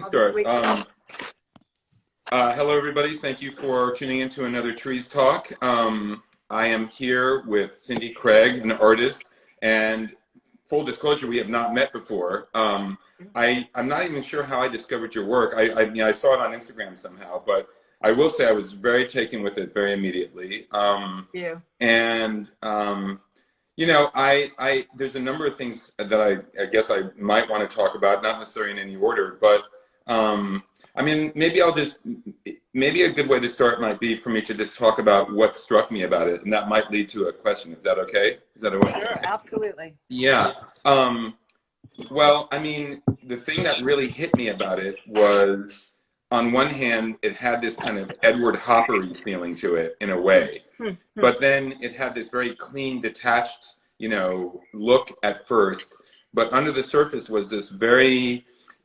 Start. Hello, everybody. Thank you for tuning in to another Trees Talk. I am here with Cindy Craig, an artist, and full disclosure, we have not met before. I'm not even sure how I discovered your work. I saw it on Instagram somehow, but I will say I was very taken with it very immediately. Yeah. And you know, there's a number of things that I guess I might want to talk about, not necessarily in any order, but I mean, maybe a good way to start might be for me to just talk about what struck me about it, and that might lead to a question. Is that okay? Is that okay? Sure, absolutely. Yeah. Well, I mean, the thing that really hit me about it was, on one hand, it had this kind of Edward Hopper-y feeling to it in a way, but then it had this very clean, detached, you know, look at first. But under the surface was this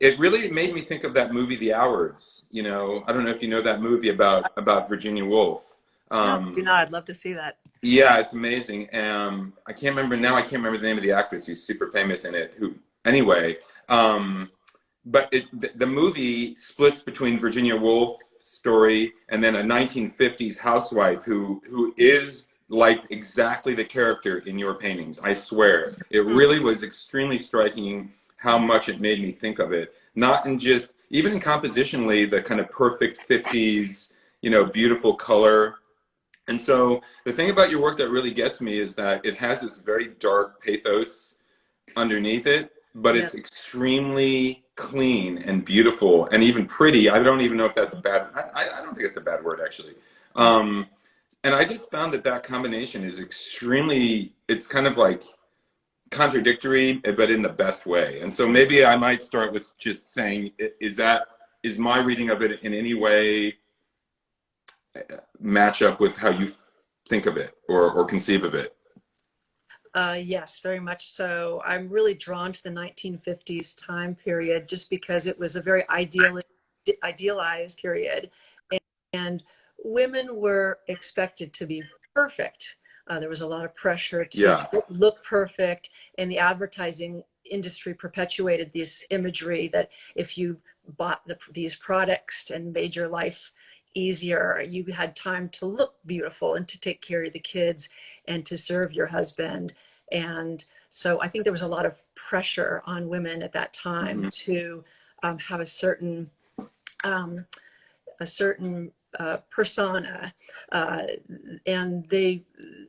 it really made me think of that movie, The Hours. You know, I don't know if you know that movie about Virginia Woolf. No, do not. I'd love to see that. Yeah, it's amazing. I can't remember the name of the actress who's super famous in it. Anyway, but the movie splits between Virginia Woolf's story and then a 1950s housewife who is like exactly the character in your paintings. I swear, it really was extremely striking how much it made me think of it. Not in just, even compositionally, the kind of perfect 50s, you know, beautiful color. And so the thing about your work that really gets me is that it has this very dark pathos underneath it, but it's extremely clean and beautiful and even pretty. I don't even know if that's a bad, I don't think it's a bad word, actually. And I just found that combination is it's kind of like contradictory, but in the best way. And so maybe I might start with just saying, is my reading of it in any way match up with how you think of it or conceive of it? Yes, very much so. I'm really drawn to the 1950s time period just because it was a very idealized period, and women were expected to be perfect. There was a lot of pressure to look perfect, and the advertising industry perpetuated this imagery that if you bought these products and made your life easier, you had time to look beautiful and to take care of the kids and to serve your husband. And so I think there was a lot of pressure on women at that time to have a certain persona,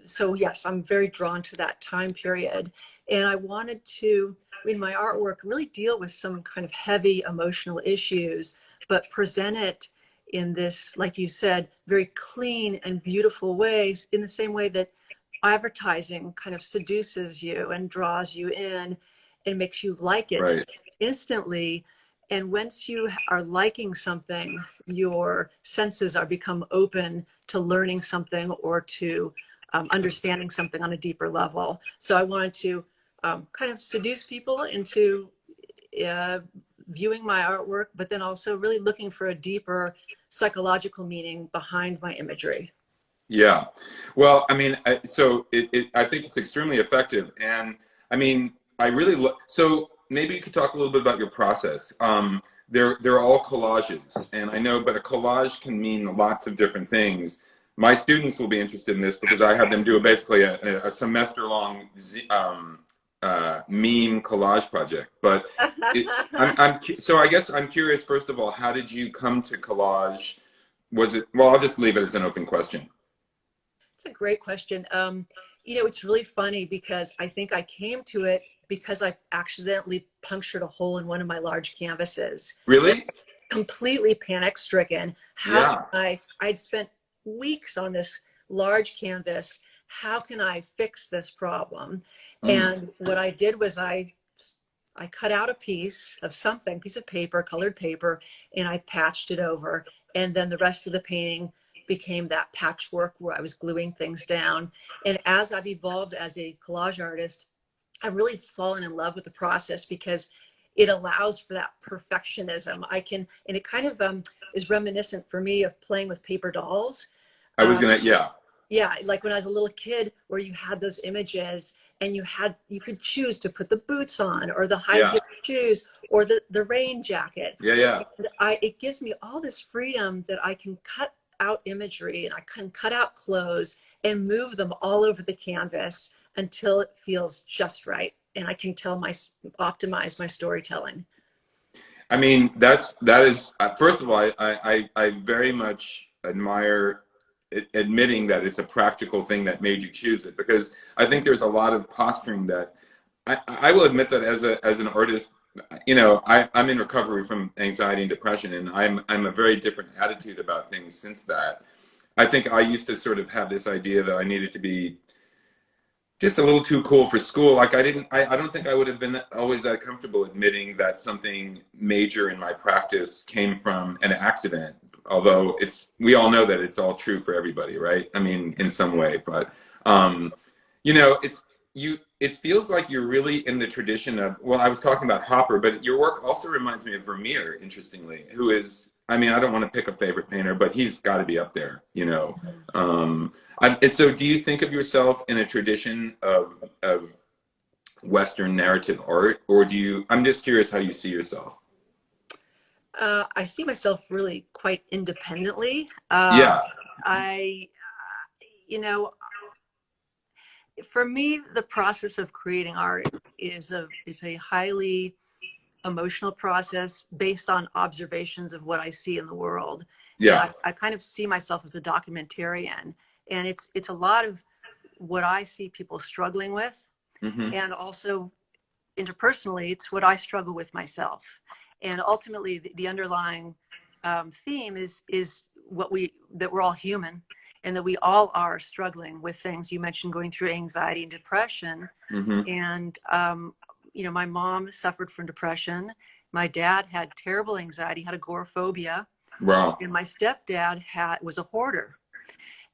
so yes, I'm very drawn to that time period, and I wanted to, in my artwork, really deal with some kind of heavy emotional issues, but present it in this, like you said, very clean and beautiful ways, in the same way that advertising kind of seduces you and draws you in and makes you like it instantly. And once you are liking something, your senses are become open to learning something or to understanding something on a deeper level. So I wanted to kind of seduce people into viewing my artwork, but then also really looking for a deeper psychological meaning behind my imagery. Yeah. Well, I mean, I think it's extremely effective. And I mean, so maybe you could talk a little bit about your process. They're all collages, and I know, but a collage can mean lots of different things. My students will be interested in this because I have them do basically a semester-long meme collage project. But so I guess I'm curious, first of all, how did you come to collage? Well, I'll just leave it as an open question. It's a great question. You know, it's really funny because I think I came to it because I accidentally punctured a hole in one of my large canvases. Really? Completely panic stricken. I'd spent weeks on this large canvas. How can I fix this problem? And what I did was I cut out a piece of paper, colored paper, and I patched it over. And then the rest of the painting became that patchwork where I was gluing things down. And as I've evolved as a collage artist, I've really fallen in love with the process because it allows for that perfectionism. And it kind of is reminiscent for me of playing with paper dolls. Yeah, like when I was a little kid, where you had those images and you could choose to put the boots on or the high heel shoes, or the rain jacket. Yeah, yeah. And it gives me all this freedom that I can cut out imagery and I can cut out clothes and move them all over the canvas until it feels just right. And I can optimize my storytelling. I mean, that is first of all, I very much admire admitting that it's a practical thing that made you choose it, because I think there's a lot of posturing that I will admit that as an artist, you know, I'm in recovery from anxiety and depression, and I'm a very different attitude about things since that. I think I used to sort of have this idea that I needed to be just a little too cool for school. Like I don't think I would have been always that comfortable admitting that something major in my practice came from an accident. Although we all know that it's all true for everybody, right? I mean, in some way, but you know, it feels like you're really in the tradition of, well, I was talking about Hopper, but your work also reminds me of Vermeer, interestingly, who is, I mean, I don't want to pick a favorite painter, but he's got to be up there, you know. And so do you think of yourself in a tradition of Western narrative art, or I'm just curious how you see yourself. I see myself really quite independently. Yeah. You know, for me, the process of creating art is a highly emotional process based on observations of what I see in the world. Yeah. And I kind of see myself as a documentarian, and it's a lot of what I see people struggling with, and also interpersonally, it's what I struggle with myself. And ultimately, the underlying theme is that we're all human, and that we all are struggling with things. You mentioned going through anxiety and depression, and you know, my mom suffered from depression. My dad had terrible anxiety, had agoraphobia. Wow. And my stepdad was a hoarder.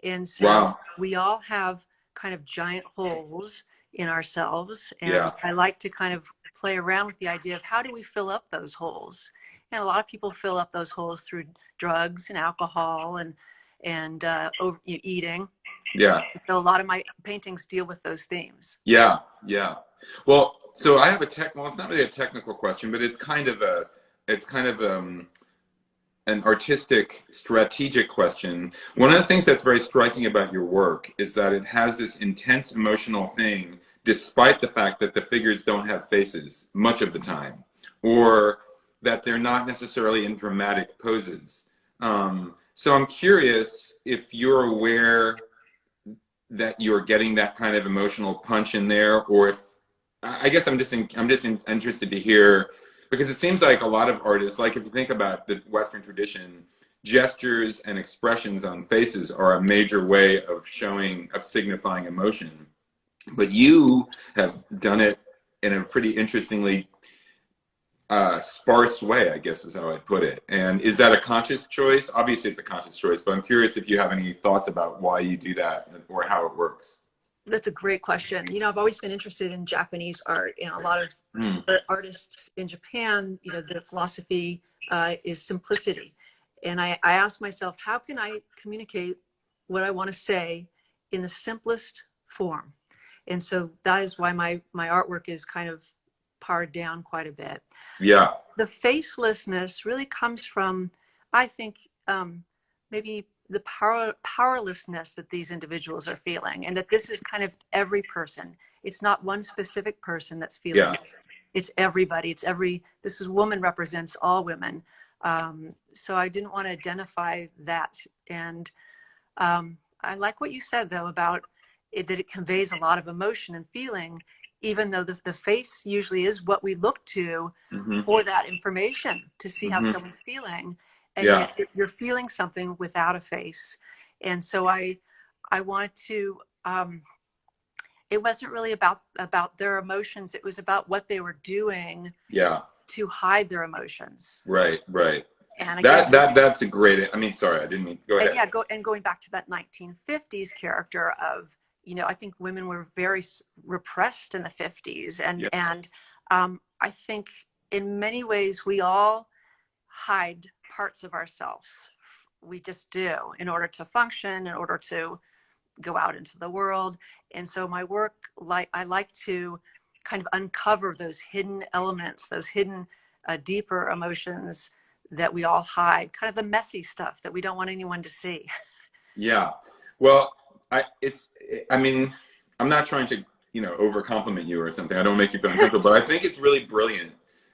And so we all have kind of giant holes in ourselves. And I like to kind of play around with the idea of how do we fill up those holes? And a lot of people fill up those holes through drugs and alcohol and eating. Yeah. So a lot of my paintings deal with those themes. Yeah. Yeah. Well, so I have well, it's not really a technical question, but it's kind of an artistic, strategic question. One of the things that's very striking about your work is that it has this intense emotional thing, despite the fact that the figures don't have faces much of the time, or that they're not necessarily in dramatic poses. So I'm curious if you're aware that you're getting that kind of emotional punch in there, or if, I guess I'm just interested to hear, because it seems like a lot of artists, like if you think about the Western tradition, gestures and expressions on faces are a major way of signifying emotion. But you have done it in a pretty interestingly sparse way, I guess is how I'd put it. And is that a conscious choice? Obviously it's a conscious choice, but I'm curious if you have any thoughts about why you do that or how it works. That's a great question. You know, I've always been interested in Japanese art, and a lot of the artists in Japan, you know, their philosophy is simplicity. And I asked myself, how can I communicate what I want to say in the simplest form? And so that is why my artwork is kind of pared down quite a bit. Yeah. The facelessness really comes from, I think, maybe the powerlessness that these individuals are feeling, and that this is kind of every person. It's not one specific person that's feeling it. It's everybody. This woman represents all women. So I didn't want to identify that. And I like what you said, though, about that it conveys a lot of emotion and feeling, even though the face usually is what we look to for that information, to see how someone's feeling. And yet you're feeling something without a face. And so I wanted to, it wasn't really about their emotions. It was about what they were doing to hide their emotions. Right. And again, that's a great, I mean, sorry, I didn't mean, go ahead. Going back to that 1950s character of, you know, I think women were very repressed in the 50s. And I think in many ways we all hide parts of ourselves. We just do, in order to function, in order to go out into the world. And so my work, I like to kind of uncover those hidden elements, those hidden deeper emotions that we all hide, kind of the messy stuff that we don't want anyone to see. Yeah. Well, I mean, I'm not trying to, over compliment you or something. I don't make you feel uncomfortable, but I think it's really brilliant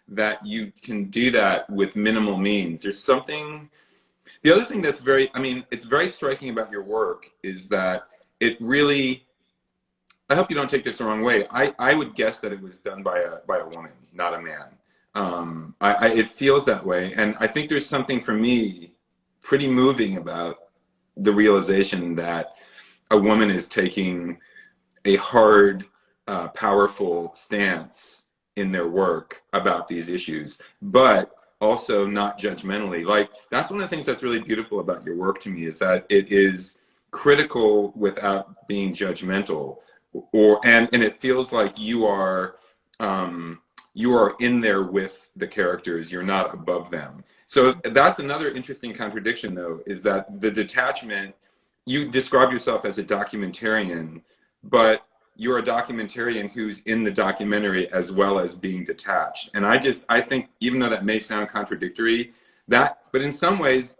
that you can do that with minimal means. There's something, the other thing that's it's very striking about your work is that it really, I hope you don't take this the wrong way. I would guess that it was done by a woman, not a man. It feels that way. And I think there's something for me pretty moving about the realization that a woman is taking a hard, powerful stance in their work about these issues, but also not judgmentally. Like, that's one of the things that's really beautiful about your work to me, is that it is critical without being judgmental, and it feels like you are in there with the characters. You're not above them. So that's another interesting contradiction, though, is that the detachment, you describe yourself as a documentarian, but you're a documentarian who's in the documentary as well as being detached. And I think, even though that may sound contradictory, but in some ways,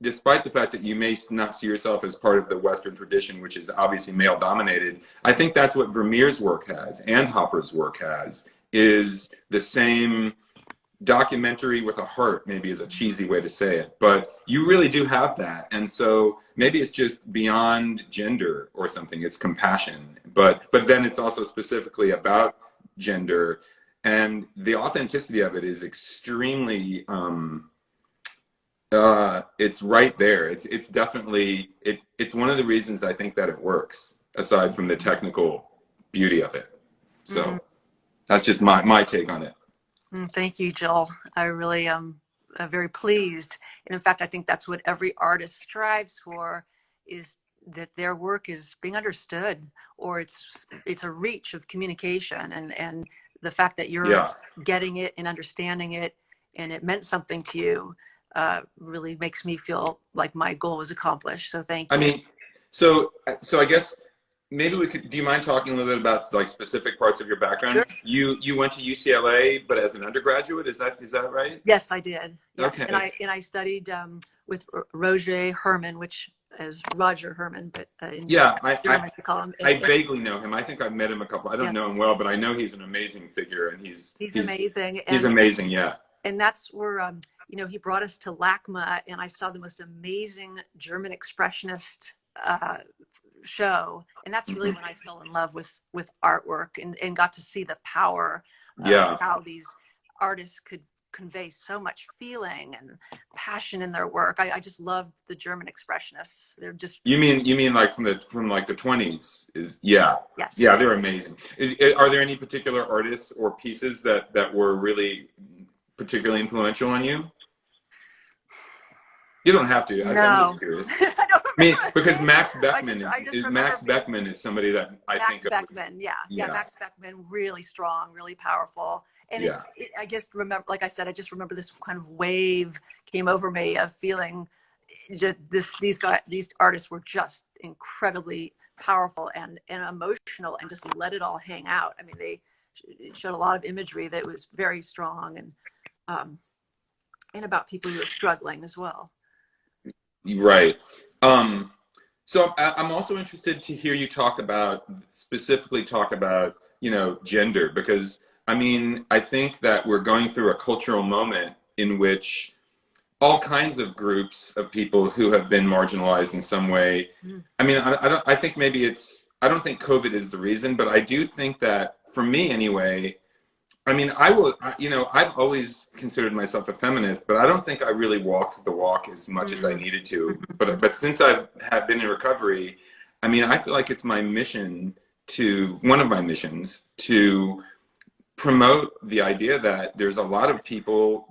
despite the fact that you may not see yourself as part of the Western tradition, which is obviously male dominated, I think that's what Vermeer's work has, and Hopper's work has, is the same documentary with a heart, maybe is a cheesy way to say it, but you really do have that. And so maybe it's just beyond gender or something, it's compassion, but then it's also specifically about gender, and the authenticity of it is extremely it's right there. It's definitely it's one of the reasons I think that it works, aside from the technical beauty of it. So that's just my take on it. Thank you, Joel. I really am very pleased. And in fact, I think that's what every artist strives for, is that their work is being understood, or it's a reach of communication. And the fact that you're getting it and understanding it, and it meant something to you, really makes me feel like my goal was accomplished. So thank you. I mean, so I guess maybe do you mind talking a little bit about like specific parts of your background? Sure. You went to UCLA, but as an undergraduate, is that right? Yes, I did. Yes. Okay. And I studied with Roger Herman, which is Roger Herman, but in German we call him. I vaguely know him. I think I've met him a couple. I don't know him well, but I know he's an amazing figure, and he's amazing. He's amazing, yeah. And that's where he brought us to LACMA, and I saw the most amazing German expressionist show, and that's really when I fell in love with artwork, and got to see the power of how these artists could convey so much feeling and passion in their work. I just loved the German expressionists. They're just you mean like from the 20s? Yes, they're amazing. Are there any particular artists or pieces that were really particularly influential on you? You don't have to. No. I'm just curious. I mean, because Max Beckmann is somebody that I think of. Max Beckmann, Max Beckmann, really strong, really powerful. And I just remember, like I said, I just remember this kind of wave came over me of feeling these artists were just incredibly powerful and emotional, and just let it all hang out. I mean, they showed a lot of imagery that was very strong, and about people who are struggling as well. Right. So I'm also interested to hear you specifically talk about, gender, because I mean, I think that we're going through a cultural moment in which all kinds of groups of people who have been marginalized in some way. I mean, I think maybe I don't think COVID is the reason, but I do think that, for me anyway, I mean, I've always considered myself a feminist, but I don't think I really walked the walk as much as I needed to. But since I have been in recovery, I mean, I feel like it's one of my missions to promote the idea that there's a lot of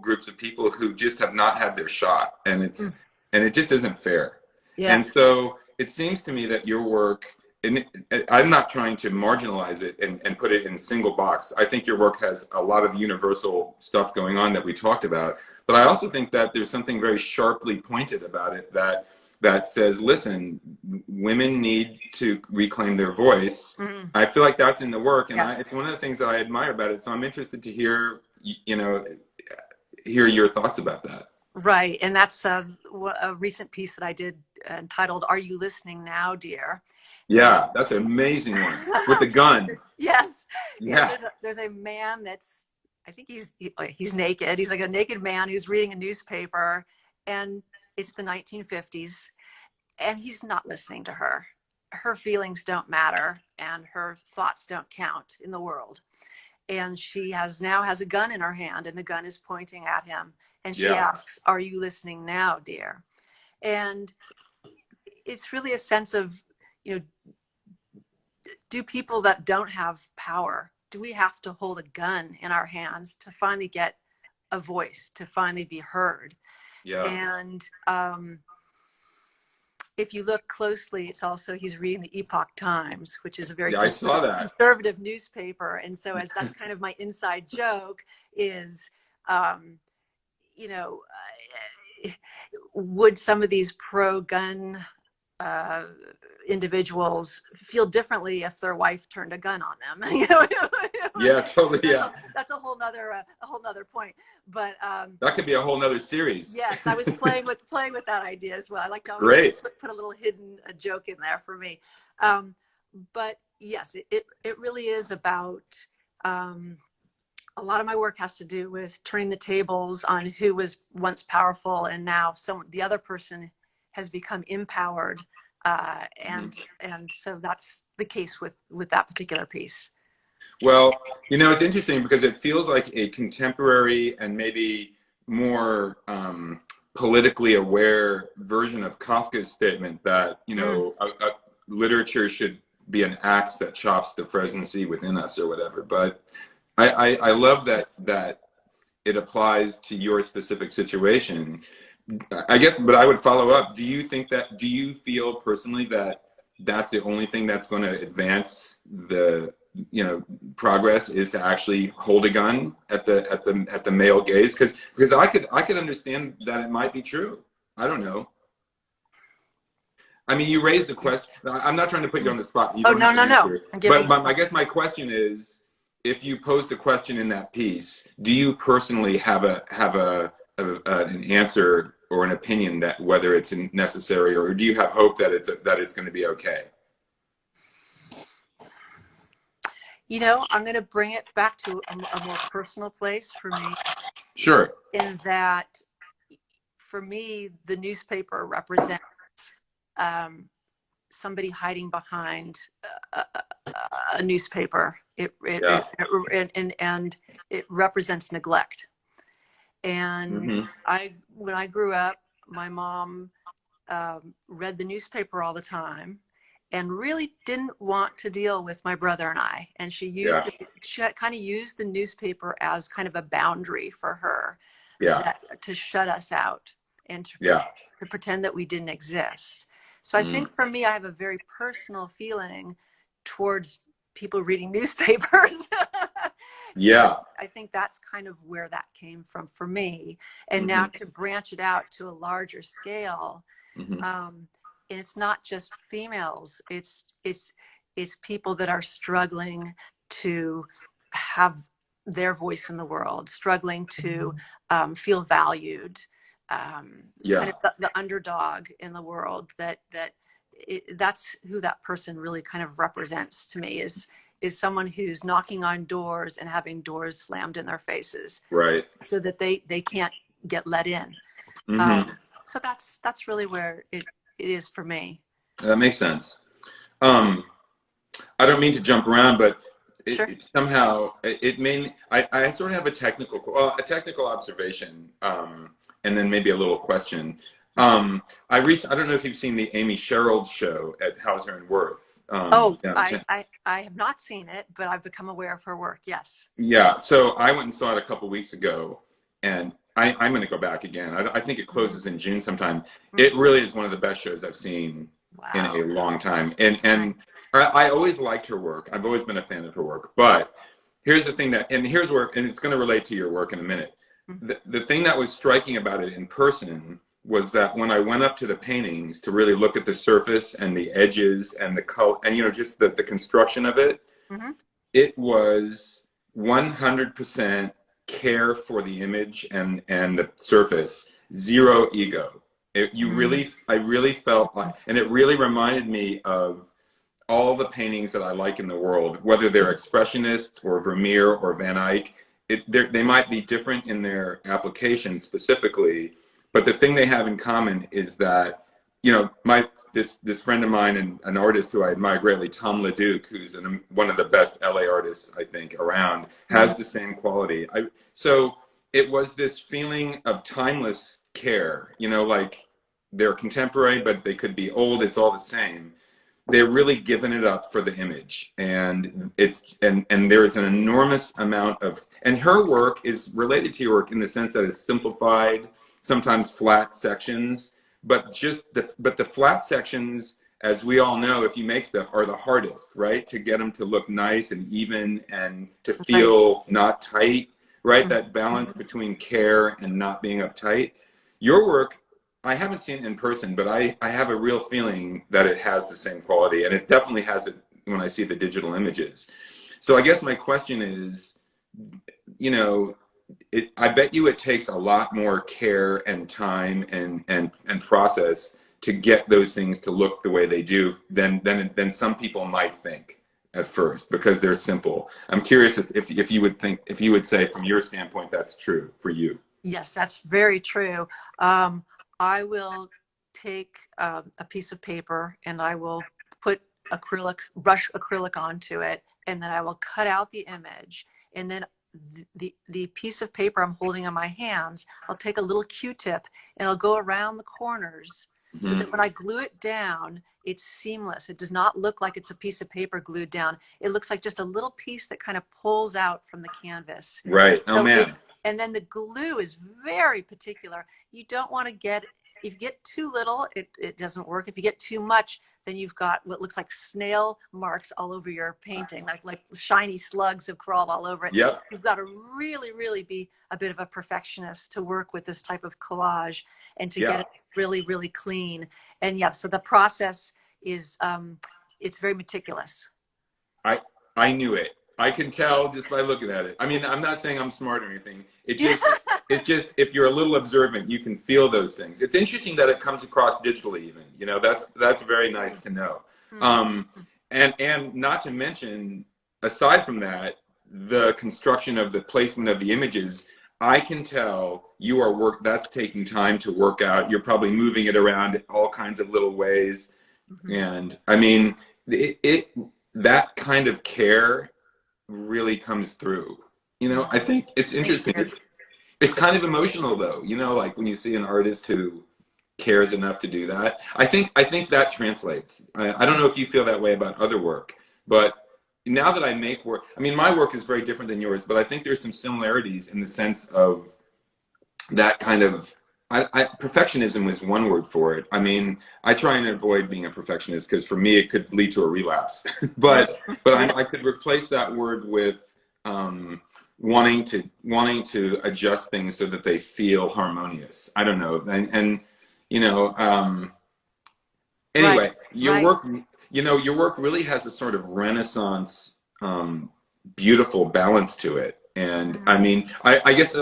groups of people who just have not had their shot, and it just isn't fair. Yes. And so it seems to me that your work, and I'm not trying to marginalize it and put it in a single box. I think your work has a lot of universal stuff going on that we talked about. But I also think that there's something very sharply pointed about it that that says, listen, women need to reclaim their voice. I feel like that's in the work, and Yes. it's one of the things that I admire about it. So I'm interested to hear, hear your thoughts about that. Right, and that's a recent piece that I did entitled "Are You Listening Now, Dear?" Yeah, that's an amazing one with the gun. Yes, Yeah. There's a man that's, I think he's naked. He's like a naked man who's reading a newspaper, and it's the 1950s, and he's not listening to her. Her feelings don't matter, and her thoughts don't count in the world. And she now has a gun in her hand, and the gun is pointing at him. And she asks, "Are you listening now, dear?" And it's really a sense of, do people that don't have power, do we have to hold a gun in our hands to finally get a voice, to finally be heard? Yeah. And if you look closely, it's also, he's reading the Epoch Times, which is a very I saw that. conservative newspaper. And so that's kind of my inside joke is, would some of these pro-gun individuals feel differently if their wife turned a gun on them? Yeah, totally. Yeah, that's a whole nother point. But that could be a whole nother series. Yes, I was playing with that idea as well. I like to always put a little hidden joke in there for me. But yes, it really is about, a lot of my work has to do with turning the tables on who was once powerful and now the other person has become empowered. And so that's the case with that particular piece. Well, it's interesting because it feels like a contemporary and maybe more politically aware version of Kafka's statement that, literature should be an axe that chops the frenzy within us or whatever. But I love that it applies to your specific situation. I guess, but I would follow up. Do you feel personally that that's the only thing that's going to advance the progress, is to actually hold a gun at the male gaze? Because I could understand that it might be true. I don't know. I mean, you raised a question. I'm not trying to put you on the spot. No. But I guess my question is, if you posed a question in that piece, do you personally have an answer or an opinion that whether it's necessary, or do you have hope that it's going to be okay? I'm going to bring it back to a more personal place for me. Sure. In that, for me, the newspaper represents somebody hiding behind a newspaper. And it represents neglect. And when I grew up, my mom read the newspaper all the time and really didn't want to deal with my brother and I. And she kind of used the newspaper as kind of a boundary for her, to shut us out and to pretend that we didn't exist. So I think for me, I have a very personal feeling towards people reading newspapers. Yeah. I think that's kind of where that came from for me. And now to branch it out to a larger scale, and it's not just females, it's people that are struggling to have their voice in the world, struggling to feel valued, kind of the underdog in the world, that's who that person really kind of represents to me, is someone who's knocking on doors and having doors slammed in their faces, right, so that they can't get let in. So that's really where it is for me. That makes sense. I don't mean to jump around, but somehow it made I sort of have a technical observation, and then maybe a little question. I don't know if you've seen the Amy Sherald show at Hauser and Wirth. I have not seen it, but I've become aware of her work. Yes. Yeah. So I went and saw it a couple weeks ago, and I'm going to go back again. I think it closes in June sometime. It really is one of the best shows I've seen in a long time. And I always liked her work. I've always been a fan of her work. But here's the thing and it's going to relate to your work in a minute. The thing that was striking about it in person was that when I went up to the paintings to really look at the surface and the edges and the color and, you know, just the construction of it, Mm-hmm. it was 100% care for the image and the surface, zero ego. I really felt like, and it really reminded me of all the paintings that I like in the world, whether they're expressionists or Vermeer or Van Eyck. They might be different in their application specifically, but the thing they have in common is that, you know, this friend of mine and an artist who I admire greatly, Tom LeDuc, who's one of the best LA artists I think around, has the same quality. So it was this feeling of timeless care, you know, like they're contemporary, but they could be old. It's all the same. They're really giving it up for the image, and there is an enormous amount of, and her work is related to your work in the sense that it's simplified, sometimes flat sections, but the flat sections, as we all know, if you make stuff, are the hardest, right? To get them to look nice and even and to feel not tight, right? That balance between care and not being uptight. Your work, I haven't seen it in person, but I have a real feeling that it has the same quality, and it definitely has it when I see the digital images. So I guess my question is, you know, I bet you it takes a lot more care and time and process to get those things to look the way they do than some people might think at first, because they're simple. I'm curious if you would say from your standpoint that's true for you. Yes, that's very true. I will take a piece of paper and I will put brush acrylic onto it, and then I will cut out the image, and then the piece of paper I'm holding in my hands, I'll take a little Q-tip and I'll go around the corners so that when I glue it down, it's seamless. It does not look like it's a piece of paper glued down. It looks like just a little piece that kind of pulls out from the canvas. Right. Oh, So man. and then the glue is very particular. You don't want to if you get too little, it doesn't work. If you get too much, then you've got what looks like snail marks all over your painting, like shiny slugs have crawled all over it. Yep. You've got to really, really be a bit of a perfectionist to work with this type of collage and to get it really, really clean. And yeah, so the process is, it's very meticulous. I knew it. I can tell just by looking at it. I mean, I'm not saying I'm smart or anything. It's just if you're a little observant, you can feel those things. It's interesting that it comes across digitally even. You know, that's very nice to know. And not to mention, aside from that, the construction of the placement of the images, I can tell that's taking time to work out. You're probably moving it around in all kinds of little ways. And I mean, that kind of care really comes through. You know, I think it's interesting. It's kind of emotional though, you know, like when you see an artist who cares enough to do that. I think that translates. I don't know if you feel that way about other work, but now that I make work, I mean, my work is very different than yours, but I think there's some similarities in the sense of that kind of, perfectionism is one word for it. I mean, I try and avoid being a perfectionist because for me it could lead to a relapse. but I could replace that word with wanting to adjust things so that they feel harmonious. I don't know, and you know, anyway, your work, you know, your work really has a sort of Renaissance, beautiful balance to it. And I mean, I guess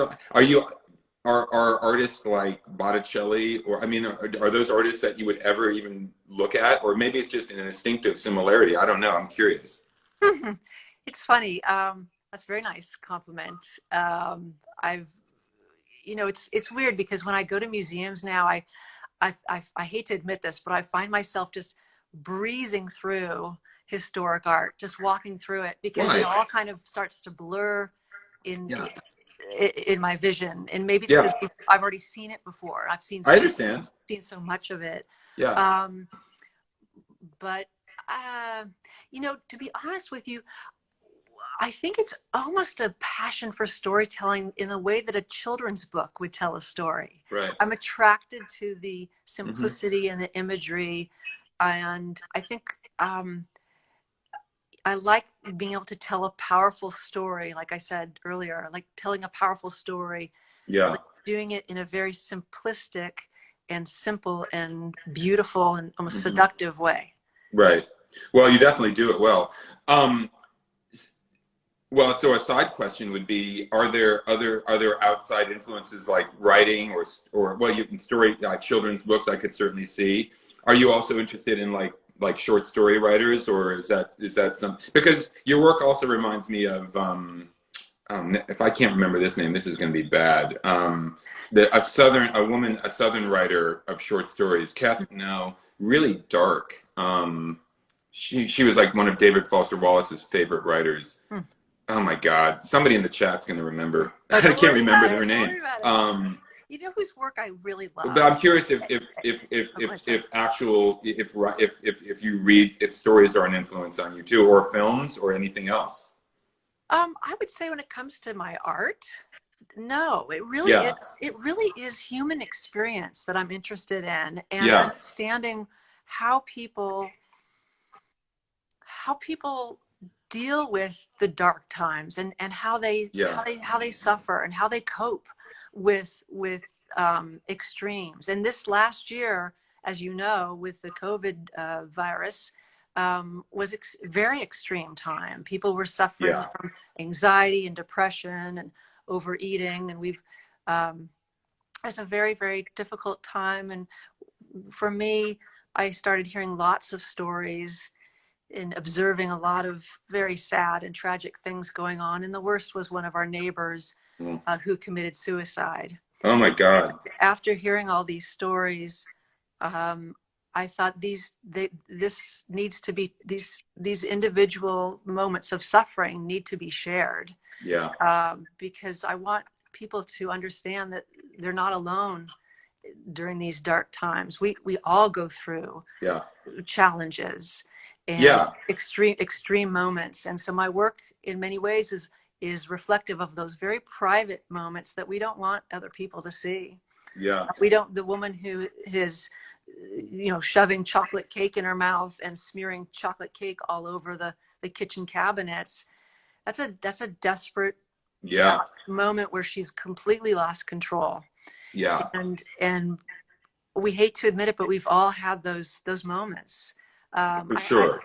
are artists like Botticelli, or I mean, are those artists that you would ever even look at, or maybe it's just an instinctive similarity? I don't know. I'm curious. It's funny. That's a very nice compliment. You know, it's weird because when I go to museums now, I hate to admit this, but I find myself just breezing through historic art, just walking through it because it all kind of starts to blur in my vision, and maybe it's because I've already seen it before. I understand. Seen so much of it. Yeah. But you know, to be honest with you, I think it's almost a passion for storytelling in the way that a children's book would tell a story. Right. I'm attracted to the simplicity and the imagery, and I think I like being able to tell a powerful story. Like I said earlier, like telling a powerful story. Yeah. Like doing it in a very simplistic and simple and beautiful and almost Mm-hmm. seductive way. Right. Well, you definitely do it well. Um, well, so a side question would be: Are there other outside influences like writing or well, you can story like children's books? I could certainly see. Are you also interested in like short story writers, or is that some? Because your work also reminds me of if I can't remember this name, this is going to be bad. A southern writer of short stories, Catherine. No, really dark. She was like one of David Foster Wallace's favorite writers. Hmm. Oh my God! Somebody in the chat's going to remember. Oh, I don't can't worry remember about it. their Don't name. worry about it. You know whose work I really But love? I'm curious if stories are an influence on you too, or films, or anything else. I would say when it comes to my art, no, it really Yeah, is. It really is human experience that I'm interested in, and yeah, understanding how people deal with the dark times, and how they yeah, suffer and how they cope with extremes. And this last year, as you know, with the COVID virus, was very extreme time. People were suffering yeah, from anxiety and depression and overeating, and it's a very, very difficult time. And for me, I started hearing lots of stories and observing a lot of very sad and tragic things going on. And the worst was one of our neighbors Mm. who committed suicide. Oh my And God. after hearing all these stories, I thought this needs to be, these individual moments of suffering need to be shared, Yeah, because I want people to understand that they're not alone during these dark times. We all go through yeah, challenges and yeah, extreme moments. And so my work in many ways is reflective of those very private moments that we don't want other people to see. yeah. We don't, the woman who is, shoving chocolate cake in her mouth and smearing chocolate cake all over the kitchen cabinets, that's a desperate Yeah, moment where she's completely lost control. yeah, And we hate to admit it, but we've all had those moments. for sure.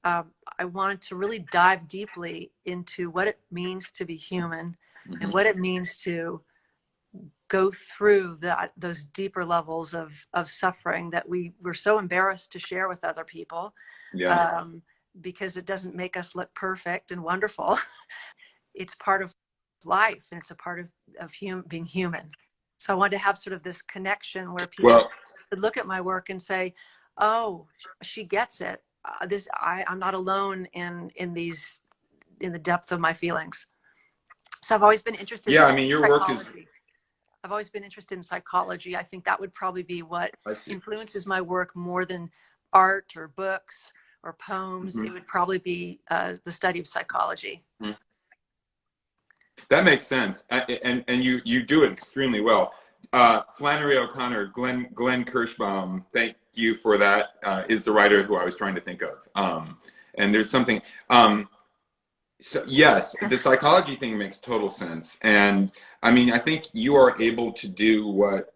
I wanted to really dive deeply into what it means to be human, Mm-hmm. and what it means to go through those deeper levels of suffering that we're so embarrassed to share with other people, Yeah, because it doesn't make us look perfect and wonderful. It's part of life, and it's a part of being human. So I wanted to have sort of this connection where people well, could look at my work and say, "Oh, she gets it. I'm not alone in the depth of my feelings." So I've always been interested yeah. in I mean, your work is. psychology. I've always been interested in psychology. I think that would probably be what I see. influences my work more than art or books or poems. Mm-hmm. It would probably be the study of psychology. Mm-hmm. That makes sense, and you do it extremely well. Flannery O'Connor, Glenn Kirschbaum, thank you for that. Is the writer who I was trying to think of. And there's something. So yes, the psychology thing makes total sense, and I mean, I think you are able to do what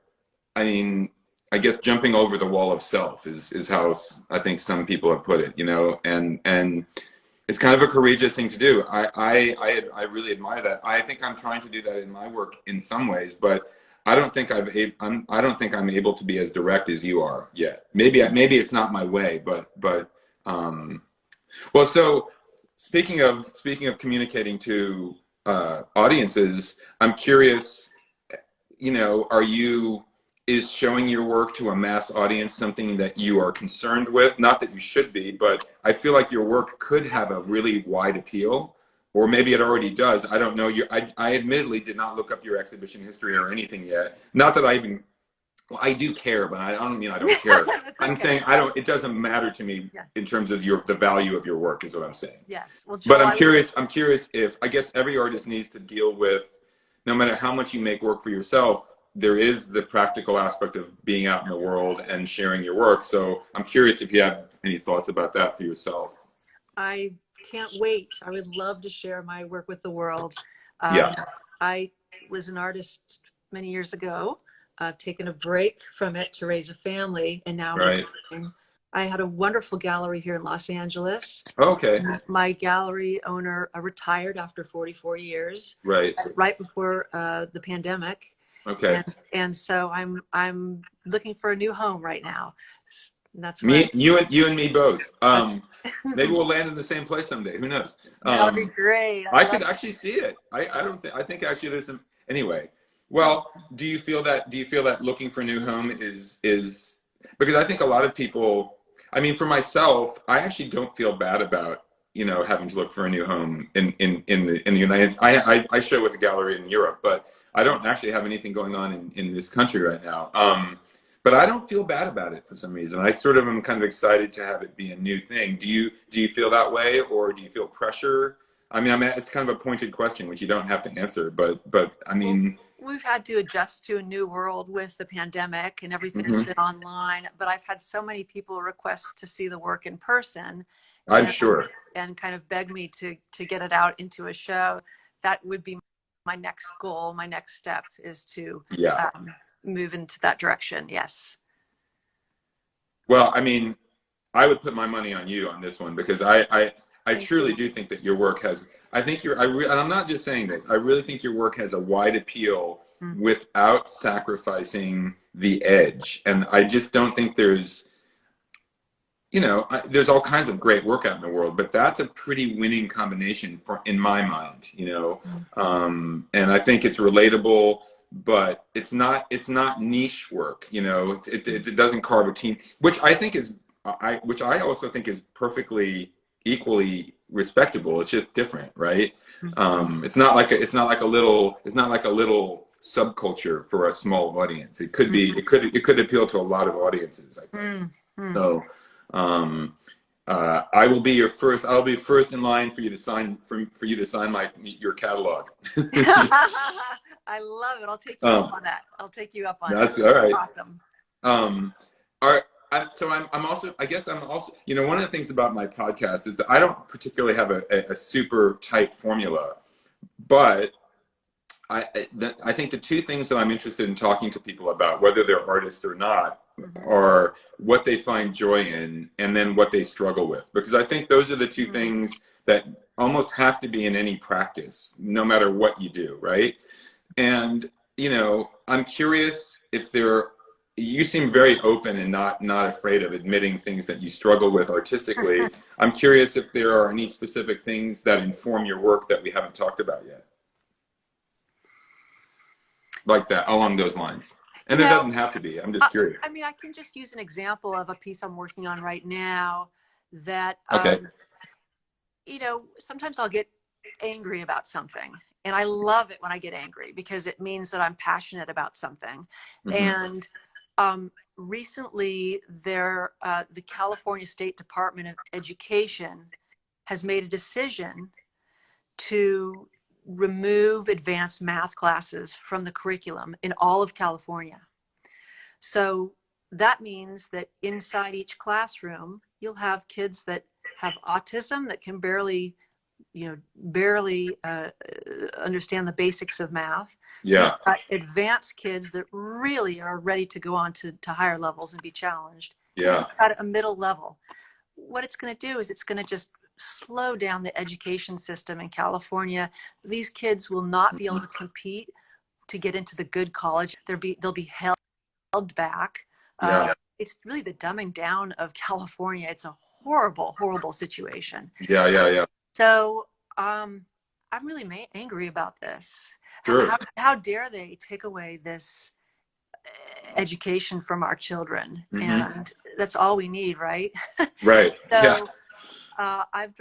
I mean. I guess jumping over the wall of self is how I think some people have put it. And it's kind of a courageous thing to do. I really admire that. I think I'm trying to do that in my work in some ways, but I don't think I don't think I'm able to be as direct as you are yet. Maybe it's not my way, but well. So speaking of communicating to audiences, I'm curious. Is showing your work to a mass audience something that you are concerned with? Not that you should be, but I feel like your work could have a really wide appeal, or maybe it already does. I don't know. I admittedly did not look up your exhibition history or anything yet. Not that I even, well, I do care, but I don't mean I don't care. I'm saying I don't. It doesn't matter to me in terms of the value of your work, is what I'm saying. Yes. Well, But Joel, I'm curious if I guess every artist needs to deal with, no matter how much you make work for yourself, there is the practical aspect of being out in the world and sharing your work. So I'm curious if you have any thoughts about that for yourself. I can't wait. I would love to share my work with the world. Yeah. I was an artist many years ago. I've taken a break from it to raise a family, and now I'm Right. returning. I had a wonderful gallery here in Los Angeles. Okay. My gallery owner retired after 44 years, Right. right before the pandemic. Okay. And so I'm looking for a new home right now. That's where Me, you and me both. I'm. Maybe we'll land in the same place someday. Who knows? That would be great. I could actually see it. I don't think, I think actually there's some, anyway. Well, do you feel that looking for a new home is, because I think a lot of people, I mean, for myself, I actually don't feel bad about, you know, having to look for a new home in the United States. I show with a gallery in Europe, but I don't actually have anything going on in this country right now. But I don't feel bad about it for some reason. I sort of am kind of excited to have it be a new thing. Do you feel that way, or do you feel pressure? I mean, it's kind of a pointed question, which you don't have to answer. But I mean, we've had to adjust to a new world with the pandemic, and everything's mm-hmm. been online. But I've had so many people request to see the work in person, I'm sure, and kind of beg me to get it out into a show. That would be my next goal. My next step is to move into that direction. Yes. Well, I mean, I would put my money on you on this one, because I truly do think that your work has, I think and I'm not just saying this, I really think your work has a wide appeal without sacrificing the edge. And I just don't think there's, you know, there's all kinds of great work out in the world, but that's a pretty winning combination in my mind, you know. And I think it's relatable, but it's not niche work, you know. It doesn't carve a team, which I think is, which I also think is perfectly equally respectable. It's just different, right? It's not like a little subculture for a small audience. It could be, it could appeal to a lot of audiences, I think. So I'll be first in line for you to sign your catalog. I love it. I'll take you up on that. I'll take you up on that. That's all right. Awesome. So I'm also, you know, one of the things about my podcast is that I don't particularly have a super tight formula, but I think the two things that I'm interested in talking to people about, whether they're artists or not, are what they find joy in, and then what they struggle with. Because I think those are the two things that almost have to be in any practice, no matter what you do, right? And, you know, I'm curious if you seem very open and not afraid of admitting things that you struggle with artistically. I'm curious if there are any specific things that inform your work that we haven't talked about yet. Like that, along those lines. And it doesn't have to be. I'm just curious. I mean, I can just use an example of a piece I'm working on right now that, you know, sometimes I'll get angry about something. And I love it when I get angry, because it means that I'm passionate about something. And recently, the California State Department of Education has made a decision to remove advanced math classes from the curriculum in all of California. So that means that inside each classroom, you'll have kids that have autism, that can barely understand the basics of math. Yeah. Advanced kids that really are ready to go on to higher levels and be challenged. Yeah. At a middle level. What it's going to do is it's going to just slow down the education system in California. These kids will not be able to compete to get into the good college. They'll be held back. It's really the dumbing down of California. It's a horrible, horrible situation. Yeah. So I'm really angry about this. Sure. How dare they take away this education from our children? And that's all we need, right? Right. So I'm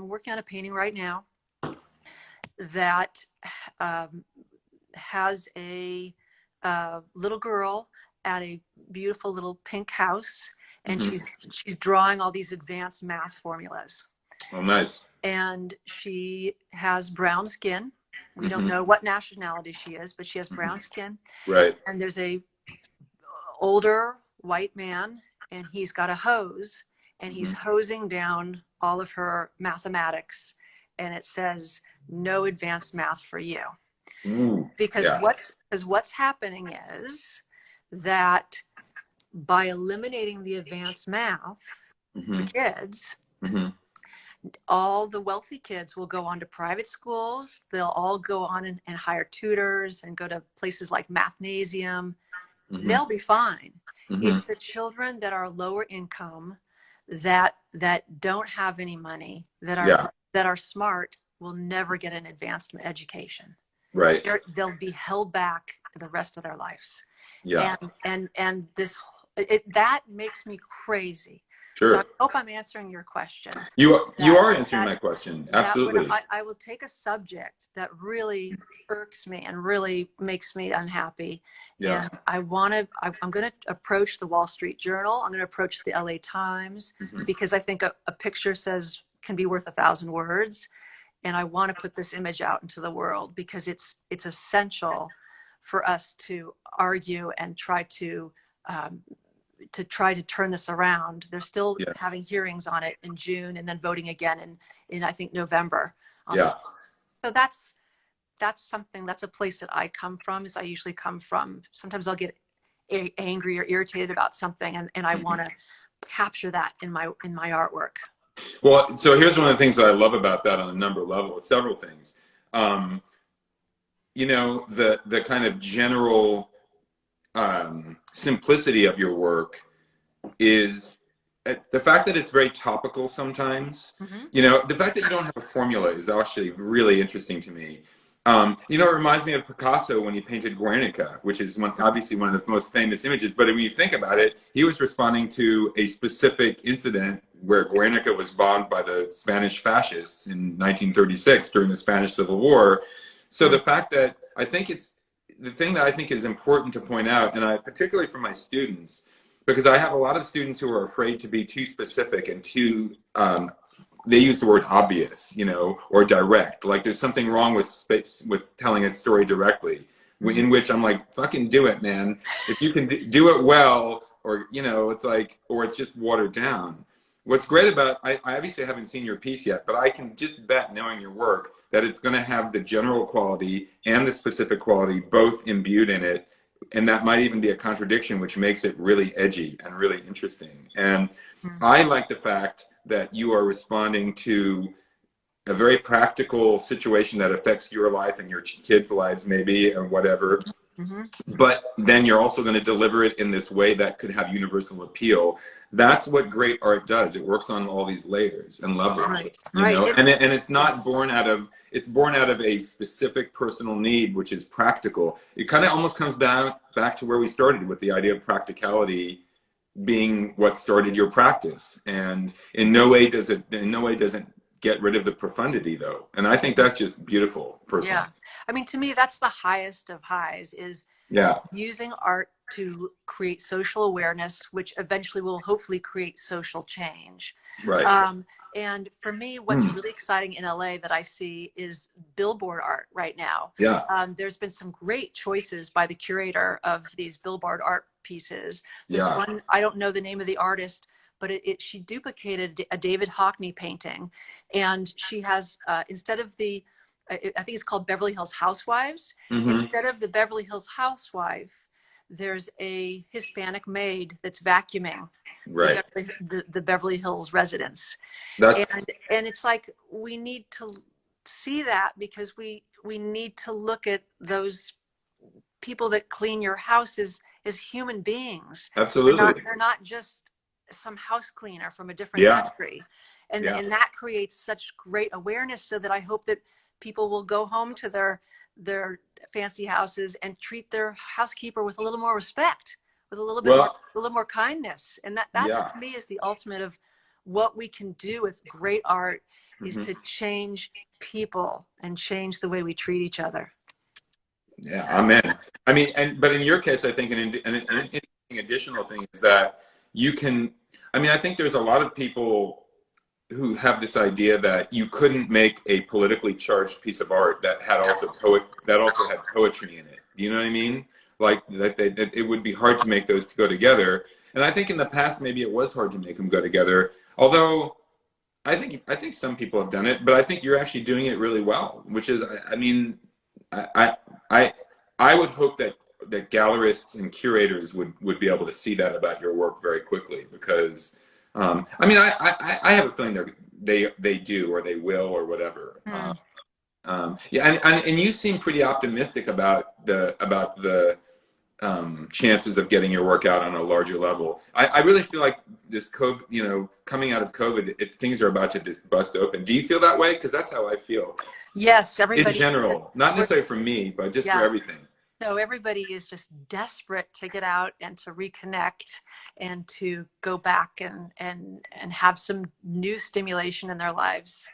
working on a painting right now that has a little girl at a beautiful little pink house, and she's drawing all these advanced math formulas. Oh, nice. And she has brown skin. We don't know what nationality she is, but she has brown skin. Right. And there's a older white man, and he's got a hose, and he's hosing down all of her mathematics, and it says, "No advanced math for you." Ooh, Because yeah. what's happening is that by eliminating the advanced math for Hmm. kids, Hmm. all the wealthy kids will go on to private schools. They'll all go on and hire tutors and go to places like Mathnasium. Hmm. They'll be fine. Hmm. It's the children that are lower income, that don't have any money, Yeah. that are smart, will never get an advanced education. Right. They'll be held back the rest of their lives. Yeah. And that makes me crazy. So I Sure. hope I'm answering your question. You That are answering that my question. that when Absolutely. I will take a subject that really irks me and really makes me unhappy, Yeah. and I'm going to approach the Wall Street Journal. I'm going to approach the LA Times, Hmm. because I think a picture can be worth 1,000 words. And I want to put this image out into the world, because it's essential for us to argue and um, try to turn this around. They're still Yeah. having hearings on it in June, and then voting again in I think November on Yeah. this. So that's something, that's a place that I come from. Is I usually come from, sometimes I'll get angry or irritated about something, and I Hmm. want to capture that in my artwork. Well, so here's one of the things that I love about that on a number of levels, several things. Um, the kind of general simplicity of your work is the fact that it's very topical sometimes. Mm-hmm. The fact that you don't have a formula is actually really interesting to me. It reminds me of Picasso when he painted Guernica, which is obviously one of the most famous images. But when you think about it, he was responding to a specific incident where Guernica was bombed by the Spanish fascists in 1936 during the Spanish Civil War. So the fact that the thing that I think is important to point out, and particularly for my students, because I have a lot of students who are afraid to be too specific and too they use the word obvious, or direct. Like there's something wrong with telling a story directly, Mm-hmm. in which I'm like, fucking do it, man. If you can do it well, or it's like, or it's just watered down. What's great about I obviously haven't seen your piece yet, but I can just bet, knowing your work, that it's going to have the general quality and the specific quality both imbued in it, and that might even be a contradiction, which makes it really edgy and really interesting. And I like the fact that you are responding to a very practical situation that affects your life and your kids' lives, maybe, or whatever. Mm-hmm. But then you're also going to deliver it in this way that could have universal appeal. That's what great art does. It works on all these layers and levels, Right. and it's not born out of, it's born out of a specific personal need, which is practical. It kind of almost comes back to where we started, with the idea of practicality being what started your practice. And in no way doesn't get rid of the profundity, though. And I think that's just beautiful, personally. Yeah. I mean, to me, that's the highest of highs, is Yeah. using art to create social awareness, which eventually will hopefully create social change. Right. And for me, what's really exciting in LA that I see is billboard art right now. Yeah. There's been some great choices by the curator of these billboard art pieces. This Yeah. one, I don't know the name of the artist, but she duplicated a David Hockney painting. And she has, instead of I think it's called Beverly Hills Housewives. Mm-hmm. Instead of the Beverly Hills housewife, there's a Hispanic maid that's vacuuming Right. the Beverly Hills residence. That's And it's like, we need to see that, because we need to look at those people that clean your house as human beings. absolutely. They're not just some house cleaner from a different Yeah. country. And Yeah. and that creates such great awareness, so that I hope that people will go home to their fancy houses and treat their housekeeper with a little more respect, with a little bit more, Well, a little more kindness. And that yeah. to me is the ultimate of what we can do with great art, is Mm-hmm. to change people and change the way we treat each other. Yeah, amen. I mean, but in your case, I think an interesting additional thing is that you can. I mean, I think there's a lot of people who have this idea that you couldn't make a politically charged piece of art that had also had poetry in it. Do you know what I mean? Like that it would be hard to make those to go together. And I think in the past maybe it was hard to make them go together. Although I think some people have done it, but I think you're actually doing it really well. Which is, I mean, I I I would hope that gallerists and curators would be able to see that about your work very quickly, because I mean, I have a feeling they do, or they will, or whatever. Yeah, and you seem pretty optimistic about the chances of getting your work out on a larger level. I really feel like this COVID, coming out of COVID, things are about to just bust open. Do you feel that way? Because that's how I feel. Yes, In everybody. general, not necessarily for me, but just for Yeah. everything. No, everybody is just desperate to get out and to reconnect and to go back and have some new stimulation in their lives.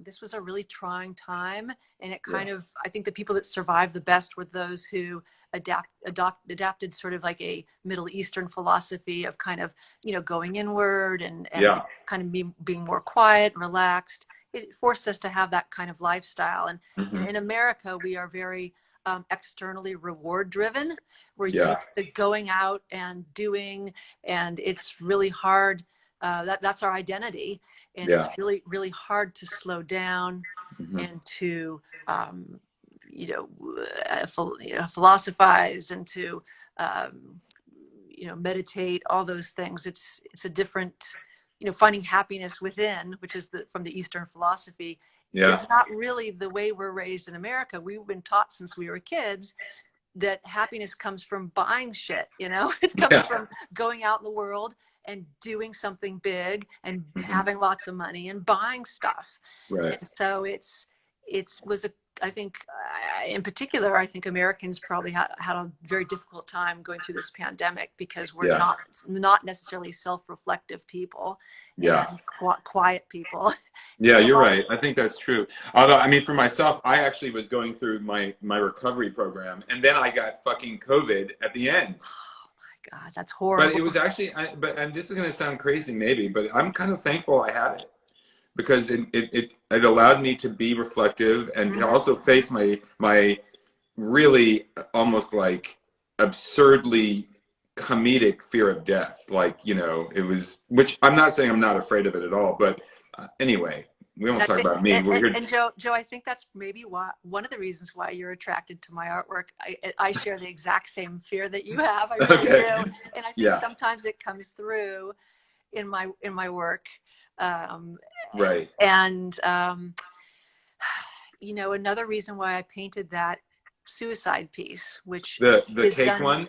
This was a really trying time, and it kind of, I think the people that survived the best were those who adapted sort of like a Middle Eastern philosophy of kind of, going inward and kind of being more quiet, relaxed. It forced us to have that kind of lifestyle. And in America, we are very externally reward driven. We're used to going out and doing, and it's really hard. That's our identity, and it's really, really hard to slow down and to philosophize and to meditate, all those things. It's a different, finding happiness within, which is from the Eastern philosophy. Is not really the way we're raised in America. We've been taught since we were kids that happiness comes from buying shit, it comes from going out in the world and doing something big and having lots of money and buying stuff. Right. And so I think, in particular, I think Americans probably had a very difficult time going through this pandemic, because we're not necessarily self-reflective people. And quiet people. Yeah, you're right. I think that's true. Although, I mean, for myself, I actually was going through my recovery program, and then I got fucking COVID at the end. Oh my God, that's horrible. But it was actually, and this is going to sound crazy maybe, but I'm kind of thankful I had it, because it allowed me to be reflective and also face my really almost like absurdly comedic fear of death. Like, it was, which I'm not saying I'm not afraid of it at all, but anyway, we won't talk about me. And Joe, I think that's maybe one of the reasons why you're attracted to my artwork. I share the exact same fear that you have. I really do. And I think sometimes it comes through in my work. Right. And, another reason why I painted that suicide piece, which the cake one.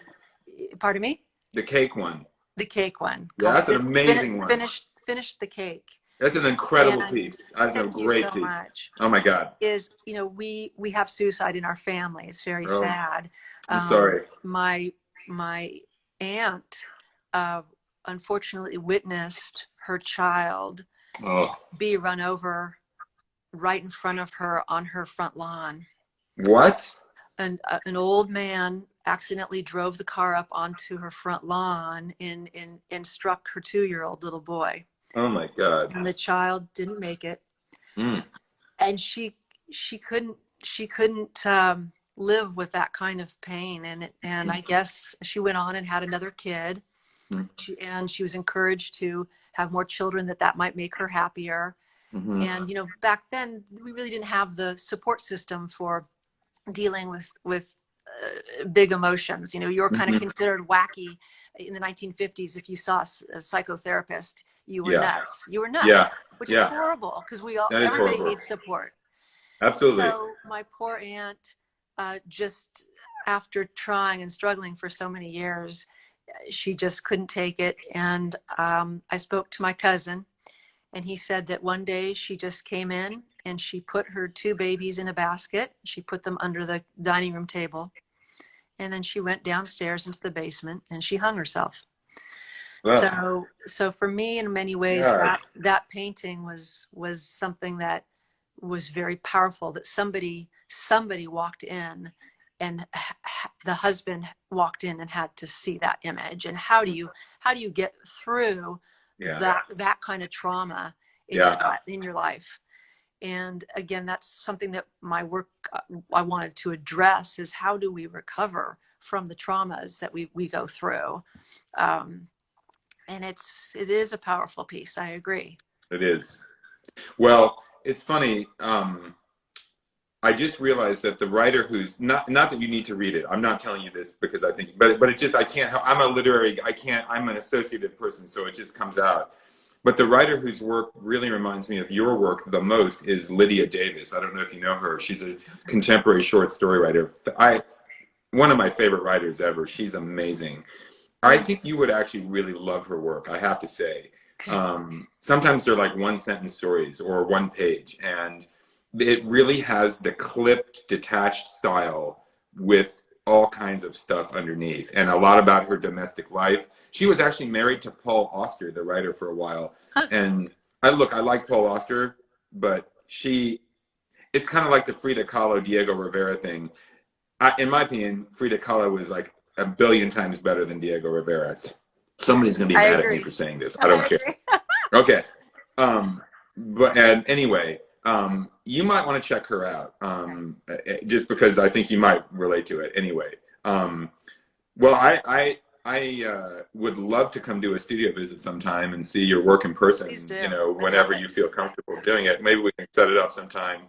Pardon me? The cake one. The cake one. Yeah, that's an amazing one. Finish the cake. That's an incredible piece. I think a great piece. Much. Oh my God. We have suicide in our family. It's very sad. I'm sorry. My aunt unfortunately witnessed her child be run over right in front of her on her front lawn. What? And an old man accidentally drove the car up onto her front lawn and struck her 2-year-old little boy. Oh my God. And the child didn't make it. And she couldn't live with that kind of pain. And I guess she went on and had another kid. She was encouraged to have more children, that might make her happier. And, back then we really didn't have the support system for dealing with big emotions. You're kind of considered wacky in the 1950s. If you saw a psychotherapist, you were nuts. You were nuts, which is horrible, because everybody needs support. Absolutely. So my poor aunt, just after trying and struggling for so many years, she just couldn't take it. And I spoke to my cousin, and he said that one day she just came in and she put her 2 babies in a basket. She put them under the dining room table. And then she went downstairs into the basement and she hung herself. Wow. So for me, in many ways, that painting was something that was very powerful, that somebody walked in, and the husband walked in and had to see that image. And how do you get through that kind of trauma in your life? And again, that's something that my work, I wanted to address, is how do we recover from the traumas that we go through? And it is a powerful piece. I agree. It is. Well, it's funny. I I just realized that the writer who's not that you need to read it. I'm not telling you this because I think, but it just, I can't help, I'm a literary, I'm an associative person, so it just comes out. But the writer whose work really reminds me of your work the most is Lydia Davis. I don't know if you know her. She's a contemporary short story writer. One of my favorite writers ever. She's amazing. I think you would actually really love her work, I have to say. Sometimes they're like one sentence stories or one page, and it really has the clipped, detached style with all kinds of stuff underneath, and a lot about her domestic life. She was actually married to Paul Auster, the writer, for a while. Huh. And I like Paul Auster, but it's kind of like the Frida Kahlo, Diego Rivera thing. In my opinion, Frida Kahlo was like a billion times better than Diego Rivera. Somebody's gonna be mad at me for saying this. I don't care. Okay. Anyway, you might want to check her out, just because I think you might relate to it. Anyway, well, I would love to come do a studio visit sometime and see your work in person. Please do. You know, whenever you feel comfortable doing it. Maybe we can set it up sometime.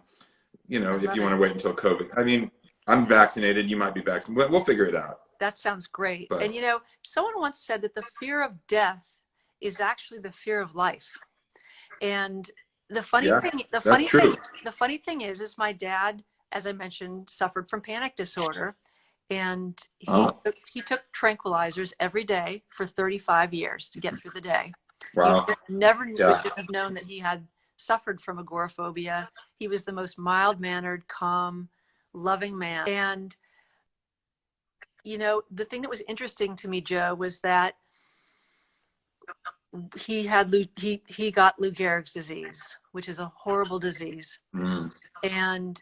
You know, if you want to wait until COVID. I mean, I'm vaccinated. You might be vaccinated. We'll figure it out. That sounds great. But, and you know, someone once said that the fear of death is actually the fear of life. And the funny thing is my dad, as I mentioned, suffered from panic disorder, and he took tranquilizers every day for 35 years to get through the day. Wow. He never would have known that he had suffered from agoraphobia. He was the most mild-mannered, calm, loving man. And you know, the thing that was interesting to me, Joe, was that he got Lou Gehrig's disease, which is a horrible disease. And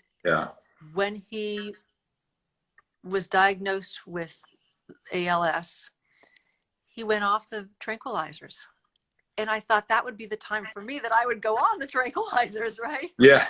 when he was diagnosed with ALS, he went off the tranquilizers. And I thought that would be the time for me that I would go on the tranquilizers, right? Yeah.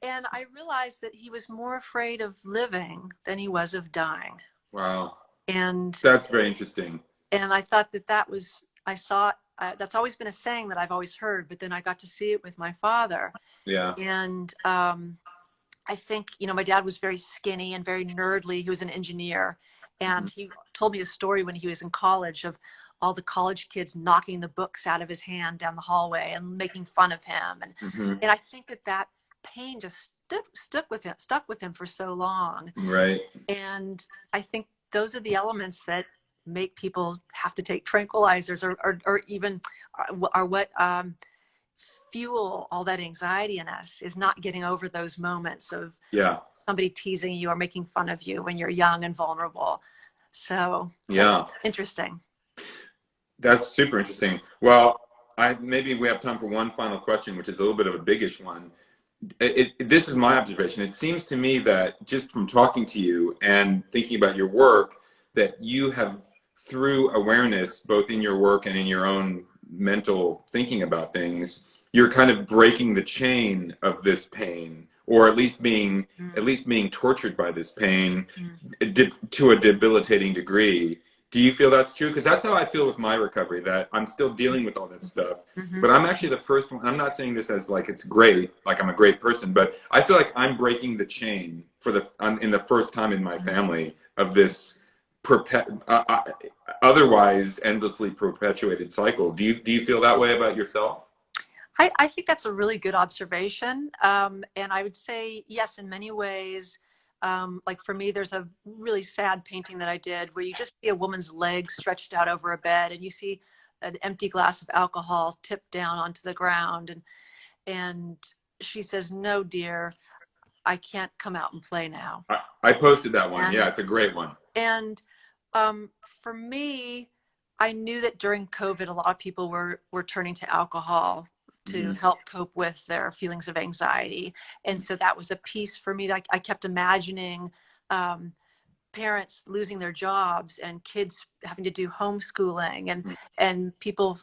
And I realized that he was more afraid of living than he was of dying. Wow. And that's very interesting. And I thought that was, I saw, that's always been a saying that I've always heard, but then I got to see it with my father. Yeah. And I think, you know, my dad was very skinny and very nerdly. He was an engineer. And he told me a story when he was in college of all the college kids knocking the books out of his hand down the hallway and making fun of him. And I think that pain just stuck with him for so long. Right. And I think those are the elements that make people have to take tranquilizers or even are what fuel all that anxiety in us, is not getting over those moments of somebody teasing you or making fun of you when you're young and vulnerable. So that's interesting. That's super interesting. Well, maybe we have time for one final question, which is a little bit of a biggish one. This is my observation. It seems to me that just from talking to you and thinking about your work, that you have, through awareness, both in your work and in your own mental thinking about things, you're kind of breaking the chain of this pain, or at least being tortured by this pain to a debilitating degree. Do you feel that's true? Because that's how I feel with my recovery, that I'm still dealing with all that stuff. But I'm actually the first one. I'm not saying this as like it's great, like I'm a great person, but I feel like I'm breaking the chain in the first time in my family of this otherwise endlessly perpetuated cycle. Do you feel that way about yourself? I think that's a really good observation. And I would say, yes, in many ways. Like for me, there's a really sad painting that I did where you just see a woman's legs stretched out over a bed, and you see an empty glass of alcohol tipped down onto the ground. And she says, "No, dear, I can't come out and play now." I posted that one. Yeah, it's a great one. And for me, I knew that during COVID, a lot of people were turning to alcohol to help cope with their feelings of anxiety. And so that was a piece for me that I kept imagining parents losing their jobs and kids having to do homeschooling and people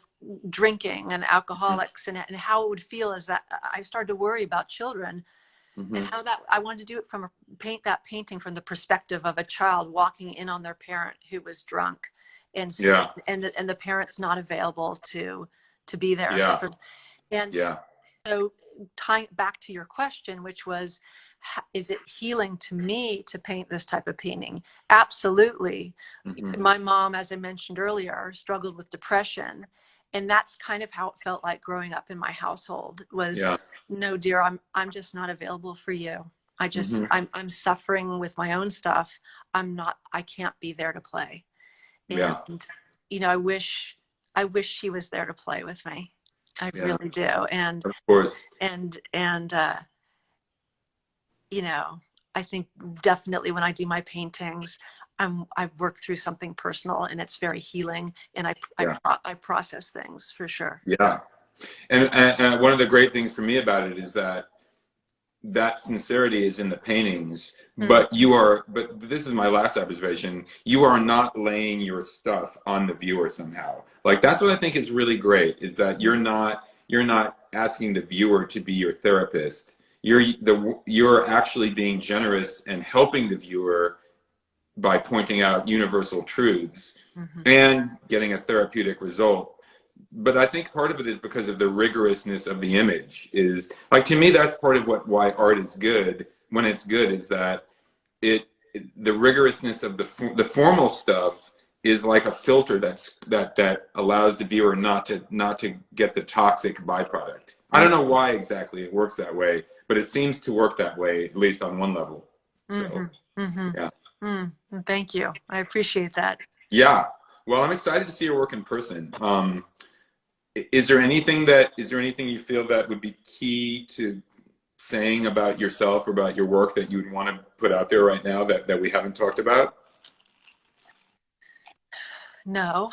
drinking and alcoholics and how it would feel as that I started to worry about children and how that I wanted to do it from that painting from the perspective of a child walking in on their parent who was drunk and the parents not available to be there. So tying back to your question, which was is it healing to me to paint this type of painting? Absolutely. Mm-hmm. My mom, as I mentioned earlier, struggled with depression. And that's kind of how it felt like growing up in my household was, Yeah. no, dear, I'm just not available for you. Mm-hmm. I'm suffering with my own stuff. I can't be there to play. Yeah. And, I wish she was there to play with me. I Yeah. really do. And, Of course. and, I think definitely when I do my paintings, I work through something personal, and it's very healing, and Yeah. I process things for sure. Yeah. And one of the great things for me about it is that sincerity is in the paintings, but this is my last observation, you are not laying your stuff on the viewer somehow. Like, that's what I think is really great, is that you're not asking the viewer to be your therapist. You're actually being generous and helping the viewer by pointing out universal truths and getting a therapeutic result. But I think part of it is because of the rigorousness of the image. Is like, to me, that's part of why art is good when it's good, is that the rigorousness of the formal stuff is like a filter that allows the viewer not to get the toxic byproduct. I don't know why exactly it works that way, but it seems to work that way, at least on one level. So yeah. Thank you. I appreciate that. Yeah. Well, I'm excited to see your work in person. Is there anything you feel that would be key to saying about yourself or about your work that you would want to put out there right now that we haven't talked about? No.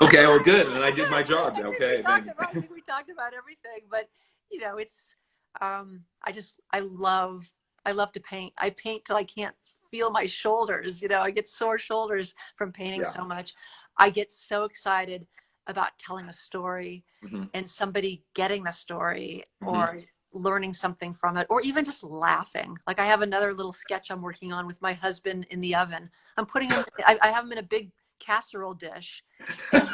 Okay, well, good. And I did my job. Okay. I think we talked about everything, but it's, I love to paint. I paint till I can't feel my shoulders. I get sore shoulders from painting so much. I get so excited about telling a story and somebody getting the story or learning something from it, or even just laughing. Like, I have another little sketch I'm working on with my husband in the oven. I'm putting him, I have him in a big casserole dish, and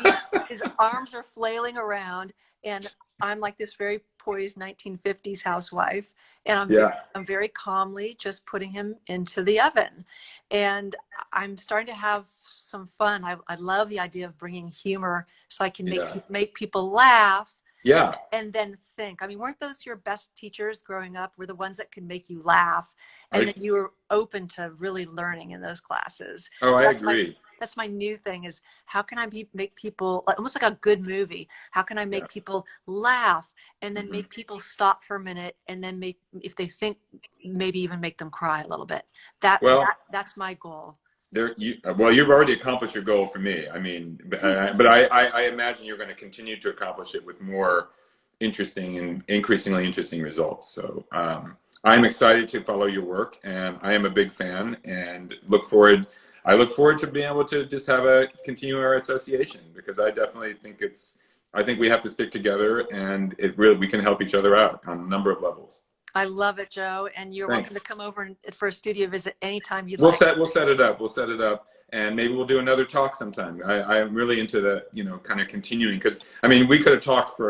his arms are flailing around, and I'm like this very poised 1950s housewife, and I'm very calmly just putting him into the oven, and I'm starting to have some fun. I love the idea of bringing humor so I can make people laugh. Yeah. And then think. I mean, weren't those your best teachers growing up? Were the ones that could make you laugh, and then you were open to really learning in those classes. Oh, so I agree. That's my new thing, is how can I make people, almost like a good movie, how can I make people laugh, and then make people stop for a minute, and then if they think, maybe even make them cry a little bit. That's my goal. Well, you've already accomplished your goal for me. I mean, but I imagine you're going to continue to accomplish it with more interesting and increasingly interesting results. So I'm excited to follow your work, and I am a big fan, and I look forward to being able to just continue our association, because I definitely think I think we have to stick together, and we can help each other out on a number of levels. I love it, Joe, and you're welcome to come over for a studio visit anytime you'd like. We'll set it up, and maybe we'll do another talk sometime. I'm really into the kind of continuing, because I mean, we could have talked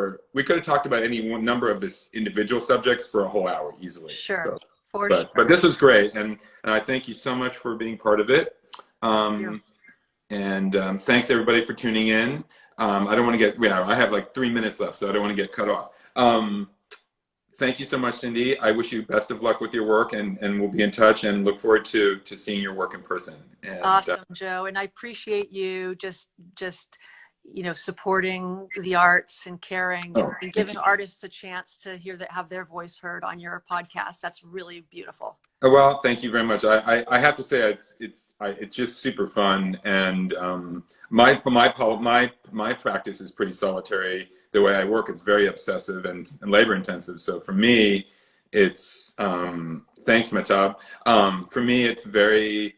about any one number of this individual subjects for a whole hour easily. Sure, so, but this was great, and I thank you so much for being part of it. And thanks everybody for tuning in. I don't want to get I have like 3 minutes left, so I don't want to get cut off. Thank you so much, Cindy. I wish you best of luck with your work, and we'll be in touch, and look forward to seeing your work in person. And, awesome, Joe. And I appreciate you just supporting the arts and caring and giving artists a chance to have their voice heard on your podcast. That's really beautiful. Well, thank you very much. I have to say it's just super fun, and my practice is pretty solitary. The way I work, it's very obsessive and labor intensive. So for me, it's thanks, Mehtab. For me, it's very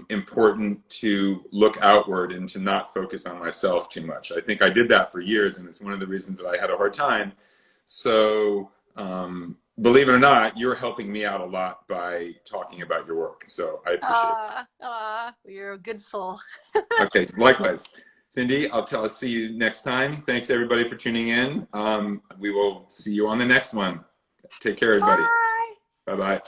important to look outward and to not focus on myself too much. I think I did that for years, and it's one of the reasons that I had a hard time. So believe it or not, you're helping me out a lot by talking about your work. So I appreciate it. You're a good soul. Okay, likewise. Cindy, I'll see you next time. Thanks everybody for tuning in. We will see you on the next one. Take care, everybody. Bye. Bye bye.